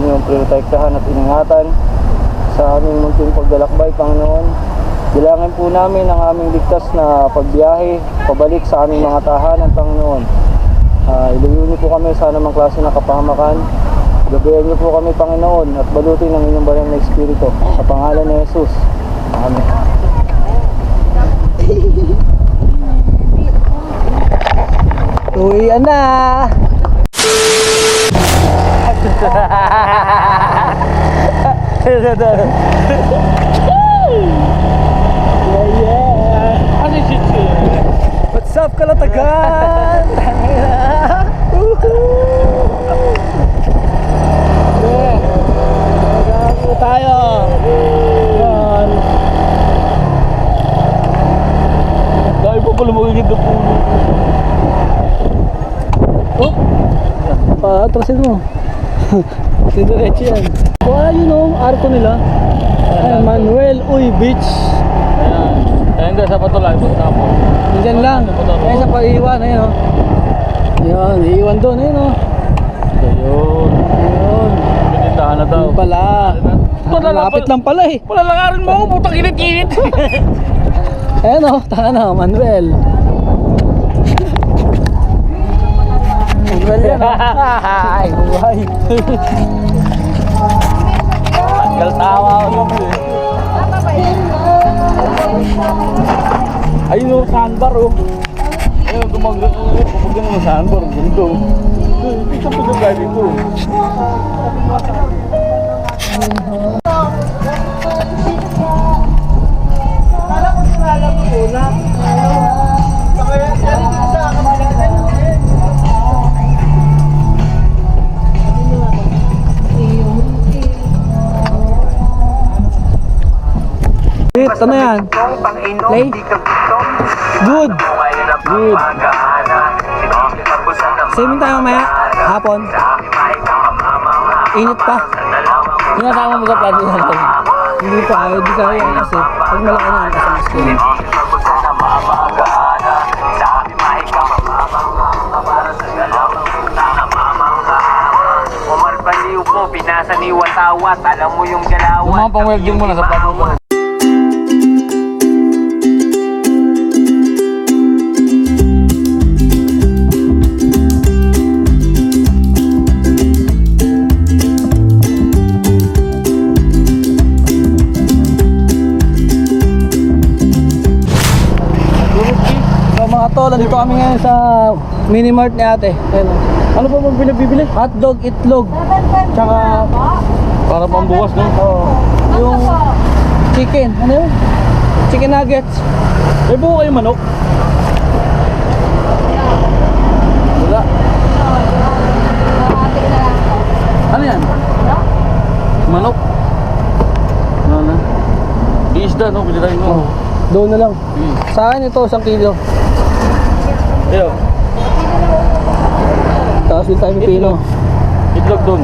Yung protektahan at ingatan sa aming munting paglalakbay, Panginoon. Bilangin po namin ang aming ligtas na pagbiyahe pabalik sa aming mga tahanan, Panginoon. Iluyo niyo po kami sa anumang klase ng kapahamakan. Gabayan niyo po kami, Panginoon, at balutin ng inyong banal na Espiritu. Sa pangalan ni Jesus. Amen. Uwian na! What's up, Kalatagan? Gagawin tayo. Yan. Dahil po pala magiging na puno. Oh! Paatrasin mo. Diretso yan. Wala yun o, arko nila. Ayan, Manuel Uy Beach. Ayan. Ayan guys, sa Patulay, punta po. Diyan lang. Ayan sa pag-iwan, ayun o. Ayan, iiwan doon, ayun o. Ayun. Ayun. Pinintahan na daw. Yun pala. Malapit lang pala eh. Palalakarin mo ako, putang init-init. Ayan o, taka na, Manuel. Manuel yan o. Ay, buhay. Tanggal tawa ako naman eh. Ayun o, sandbar o. Ayun, tumanggal ko ngayon. Pupagyan mo sandbar. Ganito. Picture ko na gaya dito. Kala ko sinala ko muna. Kaya dito sa kamalatan. Ano yan? Play? Good. Good. Swimming tayo mamaya? Hapon? Init pa? Sinasama mo sa plato natin. Hindi pa, ayaw di kaya kasi pag malaki na ang kasamas ko. Umarbaliw po, pinasa ni Watawat. Alam mo yung galawan. Yung mga pang-welding mo na sa plato mo. Tol, nandito kami ngayon sa mini-mart ni ate. Ayun o. Ano pa mong bibili? Hotdog, itlog. Tsaka Para pambukas no? yung chicken. Ano yun? Chicken nuggets. May buo kayo manok? Wala. Ano yan? Manok? Ano na? Isda no? Pili tayo no? Doon na lang. Sa akin ito, 1 kilo. Ayo. Tapos yung tayo pipino. Itlog doon.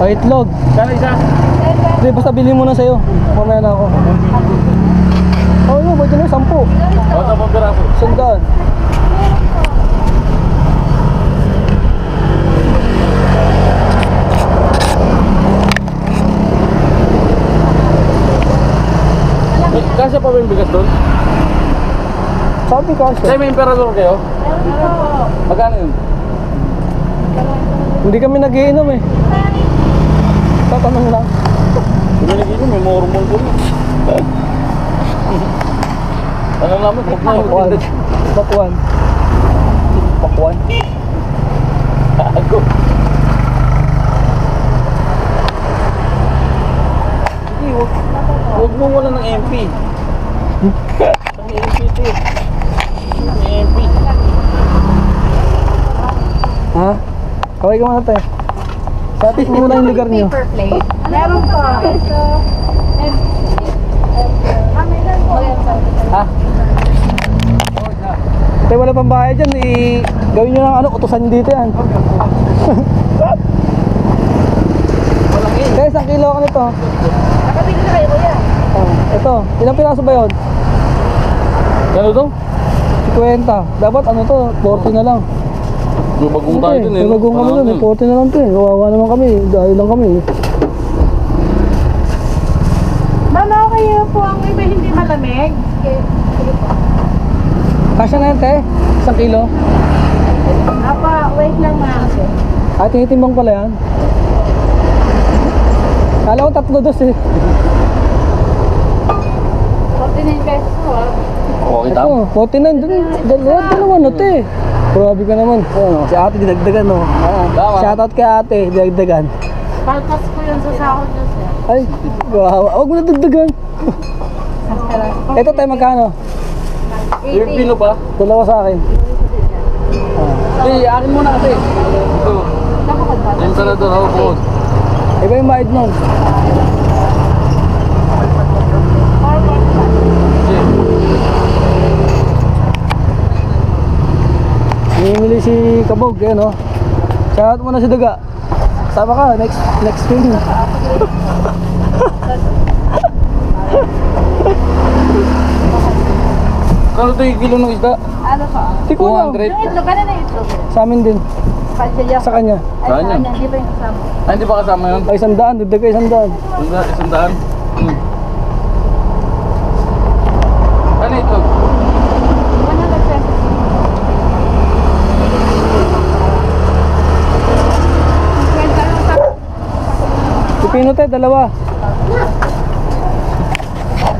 Itlog. Kano isa? Hindi, basta bilhin mo na sa'yo. Mamaya na ako. Yun, pwede na 10. Bata pang piraso. 100. Kasya pa ba yung bigas doon? Sabi kasi. Sa'yo may emperador kayo? Magkano yun? Hindi kami nagiinom eh. Tatanong Tanong lang. Binigay nyo, may mormon ko. Ano naman, huwag na yung Bakwan. Bakwan. Pakwan. Gago. Hindi, huwag mo wala ng MP. Ang MP ito eh. Ang MP. Ha? Kaway ka muna tayo. Sa atin muna yung lugar niyo. Paper plate. Meron pa. Ha? Tayo wala pang bayad dyan. Gawin nyo ng ano, utusan nyo dito yan. Guys, 1 kilo ka nito. Nakabili na kayo kuya. Ito, ilang piraso ba yun? Ano to? 50. Dapat ano to, 40 na lang. Bagong tayo dun eh. May bagong kami dun, 40 na lang to eh. Kawawa naman kami, dahil lang kami eh. Mama, okay po ang iba hindi malamig. Sige po. Kasya na yan, te? 1 kilo? Apa, wait lang na kasi. Ah, tinitimbang pala yan. Kala ko 3 dos eh. 49 pesos po ah. Okay, Ito, tama. 49. Dalawa na te. Grabe ka naman. Ano, si ate dinagdagan no. Tama. Shoutout kay ate, dinagdagan. Palpas ko yun sa sahod niyo sir. Ay, wow. Huwag mo na dagdagan. Ito tayo magkano? Yung pino pa? Dalawa sa akin. Hey, akin muna kasi. Ito. Yung sarador, ako po. Iba yung bayad nun. Namimili si Kabog, eh, no? Shoutout mo na si Duga. Sama ka, next film. Ano ito yung kilo ng isda? Ano pa? Di ko alam. 200. Yung itlog, ano na itlog? Sa amin din. Kaya Sa kanya. Ay, Saan yun? Hindi pa yung kasama. Ay, hindi pa kasama yun? Ay, 100. Dagdag ka 100. Isang daan? Ano ito? 100 pesos. Kwenta lang sa... Pipino tayo, dalawa.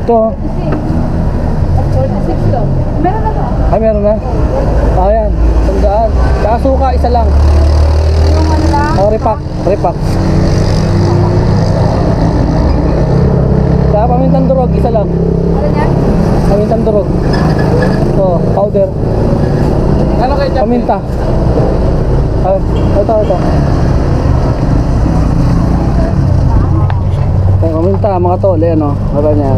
Ito. At 46 to. Meron na to. Ay, meron na. Ayan, 100. Saka suka, isa lang. Yung ano lang. O, repack. Saka pamintang durog, isa lang. Ano yan? Pamintang durog. Ito, powder. Ano kayo dyan? Paminta. Ay, ito. Ito, paminta, mga tol. Ayan, o. Mata niya.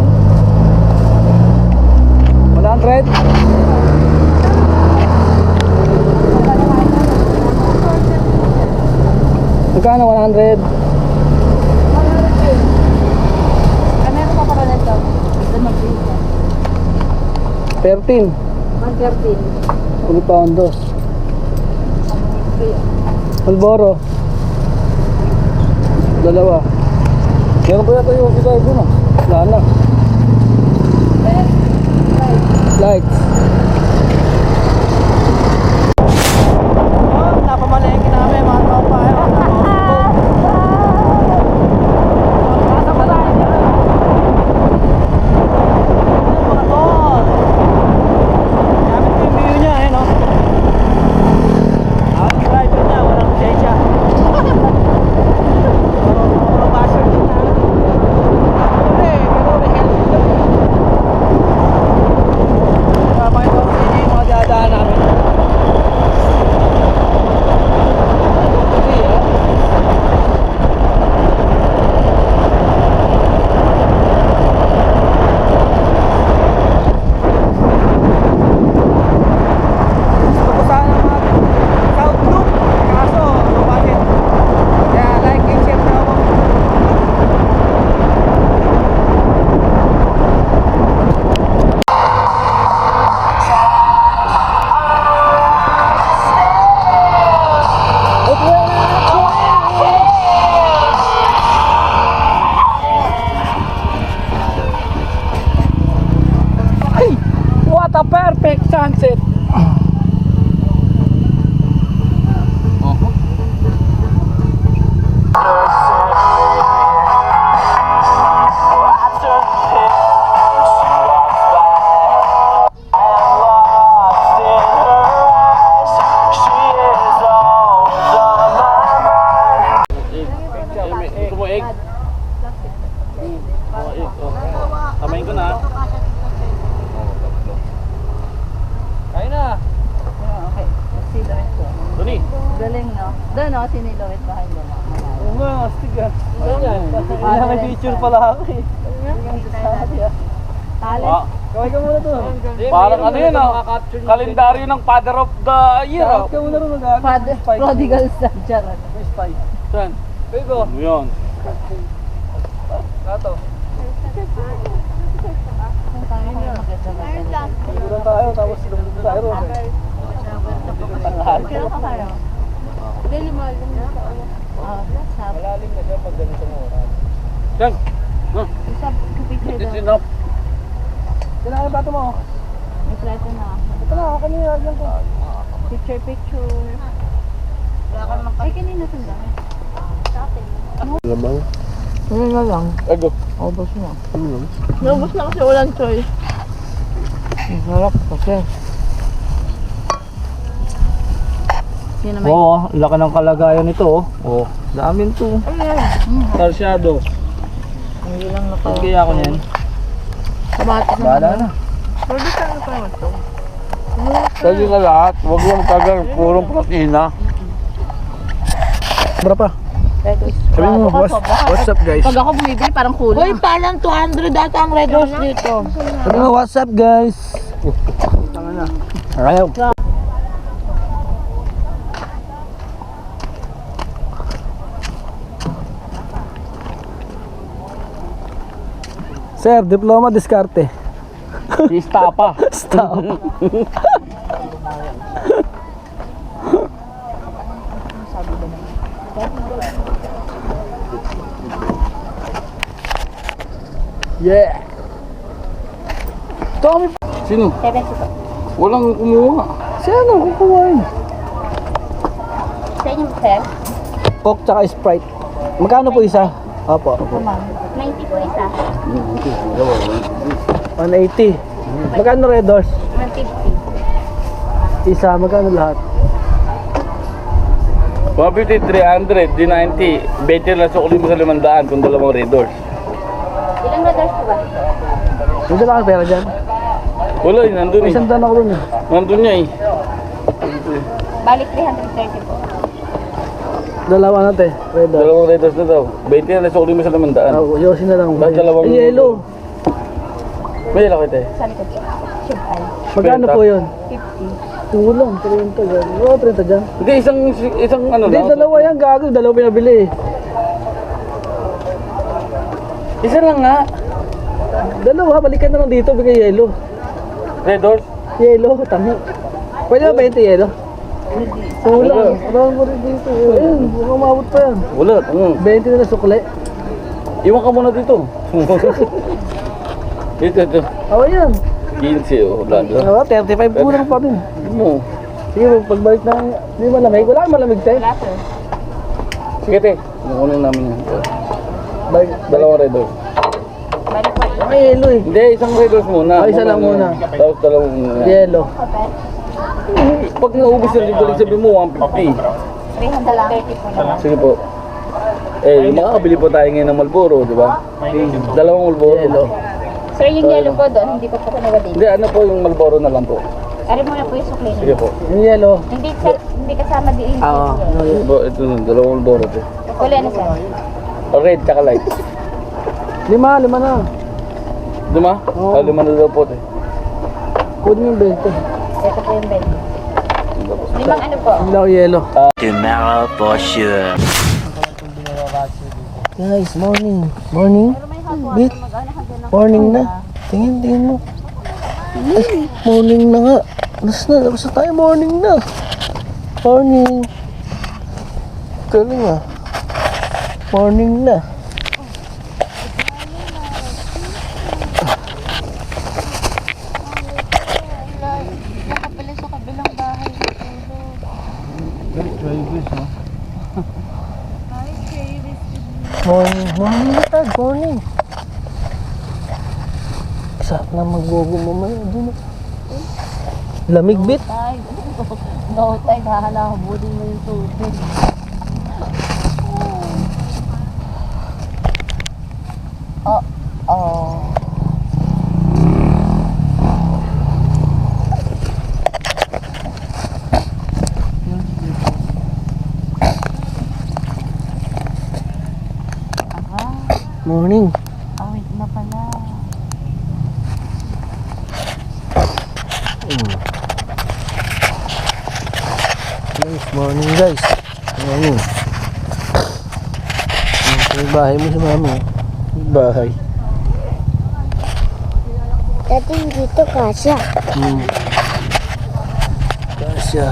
100. Magkano 100? Ano yung pa pala nito? Ito mag-bisa. 13. 113. Ulipandos. Malboro. Dalawa. Meron pa yata yung kita ito na. Wala na. Lights. Napamalengke namin mga tropa. Tama ito. egg. Oh, egg. Oh. Kamayin ko na. Kain na. Okay. Silhouette ko. Tony. Galing, no? Doon, no? Sinilhouette behind mo. Oo nga, astig ah. Kaya may picture pala ako eh. Talent. Ah, Kaway ka muna to. parang ano yun ah. Kalendaryo ng Father of the Year ah. Kaway ka muna rin mag-aagos. Father, prodigal son, charot. May spike. Saan? Pego. Ano yun? Kato. Kung tayo kayo maganda. Pego tayo, tapos lumulog tayo ron. Kailan ka kayo? Dali mo, alam mo sa ulo. Sabi. Malalim na siya pag ganito mo. Saan? Huh? Sabi, picture It's doon. enough. Kailangan bato mo. May plato na. Ito na, kanina lang ko. Picture. Ay, kanina sandang. Lamang. Ano na lang? Ego. Obos na. Ano? Naubos na kasi walang choice. Ang sarap kasi. Yun naman. Oo, laki ng kalagayan nito oh. Oh, damin to. Tarsyado. Hindi lang na Ang kaya ko niyan. Kamatis na. Bahala na. Pwede ka na pa naman ito. Pwede na lahat. Huwag lang tagal. Purong protina. Sobra pa. Sabi mo, what's up guys? Pag ako bumibili, parang kulang. Uy, parang 200 data ang Red Horse dito. Sabi mo, what's up guys? Tanga na. Ayaw. Sir, diploma diskarte. Istapa. Stop. Yeah. Tommy. Sino? 70 po. Walang kumuha. Sino kukuhain? Sa inyo, sir? Coke tsaka Sprite. Magkano po isa? Opo. Ma'am. 90 po isa. 180. Magkano Red Horse? 150. Isa, magkano lahat? 150, 300, di 90. 20 lang sa uli mo sa 500 kung dalawang Red Horse. Ilang Red Horse po ba? May dala kang pera dyan? Wala eh, nandun May eh. isang daan ako dun eh. Nandun niya eh. Balik 330 po. Dalawa natin, Red Horse. Dalawang Red Horse na daw. 20 lang sa uli mo sa 500. Oh, yosin na lang. Bakit dalawang- Ay, yellow. May laki tayo. Sa likod po. Siyempre. Magkano po yun? 50. Kulang, 30 dyan. Oo, 30 dyan. Hindi, isang ano Hindi, lang. dalawa yan, gago. Dalawa pinabili eh. Isa lang nga. Dalawa, balikan na lang dito, bigay yellow. Red Horse. Yellow, tama. Pwede ba 20 yellow? Kulang. Kulang mo rin dito. Ayun, mukhang umabot pa yan. Wala. 20 na sukle. Iwan ka muna dito. Ito. Oh, yan. 15 oh. Wala. 35 kulang pa din. Mo. Sige, pagbalik na, hindi malamig. Wala kang malamig tayo. Wala sir. Sige te. Kunin namin yan. Balik. Dalawang Red Horse. Balik po. Ay, yellow eh. Hindi, isang Red Horse muna. Ah, isa lang muna. Tapos dalawang muna. Yellow. Pag naubos na rin balik sabi mo, 150. 330 po naman. Sige po. Eh, makakabili po tayo ngayon ng Marlboro, di ba? Dalawang Marlboro. Yellow. Sir, yung yellow po doon, hindi ko po kinuha din. Hindi, ano po yung Marlboro na lang po. Ari mo na po yung sukli Sige niyo. po. Yung yellow. Hindi kasama din yung Ah, yellow. Ito na, dalawang Marlboro po. Kulay ano sir? Red tsaka light. lima na. Lima? Oo. Lima na daw po. Kunin yung 20. Ito po yung bed. Limang ano po? Ilaw yellow. Tomorrow for sure. Guys, morning. Morning? Bit. Morning na. Tingin mo. Ay, morning na nga. Alas na, tapos na tayo. Morning na. Morning. Galing ah. Morning na. Nakapala sa kabilang bahay. Morning. Morning na tayo. Morning. Sarap na magbogo mamaya. Doon na. Lamig bit. No time, hahalabulin mo yung tubig. Morning. Awit na pala. Guys, morning guys. Morning. Yung bahay mo si mama. Yung bahay. Dating dito kasya. Kasya.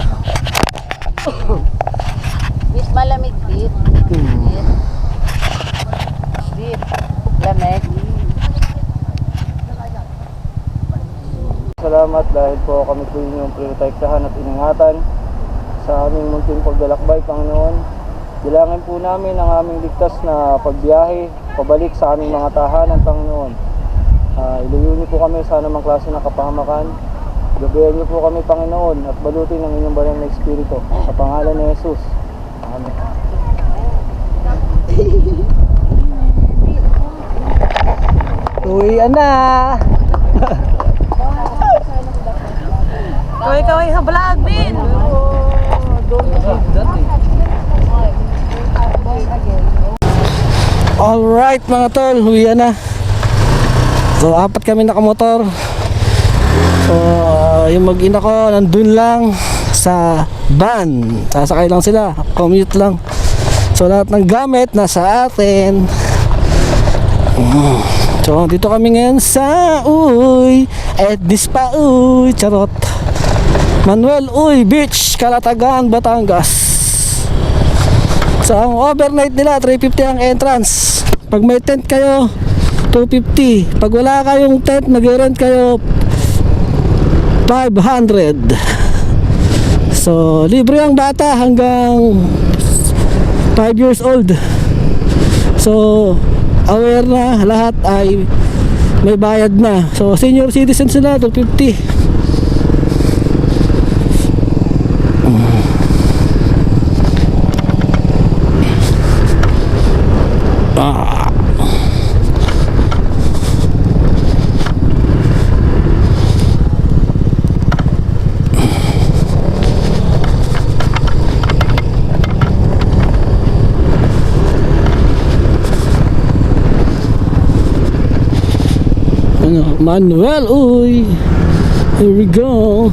Bit malamig, bit. Bit. Lamig. Salamat dahil po kami po inyong prioritasahan at iningatan sa aming munting paglalakbay, Panginoon. Bilangin po namin ang aming ligtas na pagbiyahe, pabalik sa aming mga tahanan, Panginoon. Iluyo niyo po kami sa anumang klase ng kapahamakan. Gabayan niyo po kami, Panginoon, at balutin ng inyong banal na Espiritu. Sa pangalan ni Jesus. Amen. Uwian na. Kaway-kaway sa vlog, Bin. Alright mga tol, uwian na. So apat kami nakamotor. So yung mag-ina ko nandun lang sa van. Sasakay lang sila, commute lang. So lahat ng gamit nasa atin. So dito kami ngayon sa Edis pa charot. Manuel Beach, Calatagan, Batangas. So ang overnight nila 350 ang entrance. Pag may tent kayo 250. Pag wala kayong tent, mag-rent kayo 500. So libre ang bata hanggang 5 years old. So aware na lahat ay may bayad na. So senior citizens sila 250. Manuel, here we go.